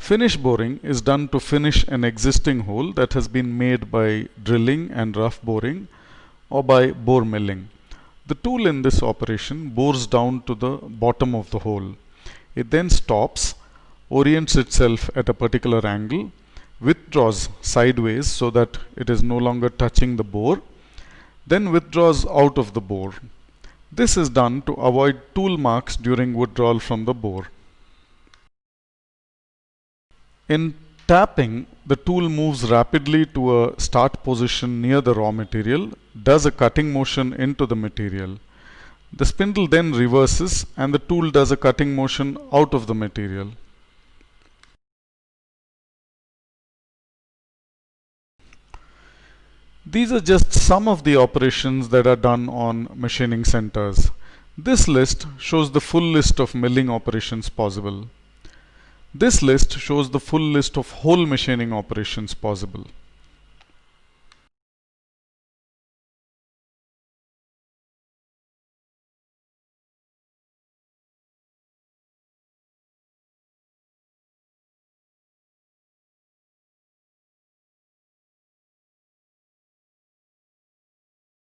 Finish boring is done to finish an existing hole that has been made by drilling and rough boring or by bore milling. The tool in this operation bores down to the bottom of the hole. It then stops, orients itself at a particular angle, withdraws sideways so that it is no longer touching the bore, then withdraws out of the bore. This is done to avoid tool marks during withdrawal from the bore. In tapping, the tool moves rapidly to a start position near the raw material, does a cutting motion into the material. The spindle then reverses and the tool does a cutting motion out of the material. These are just some of the operations that are done on machining centers. This list shows the full list of milling operations possible. This list shows the full list of hole machining operations possible.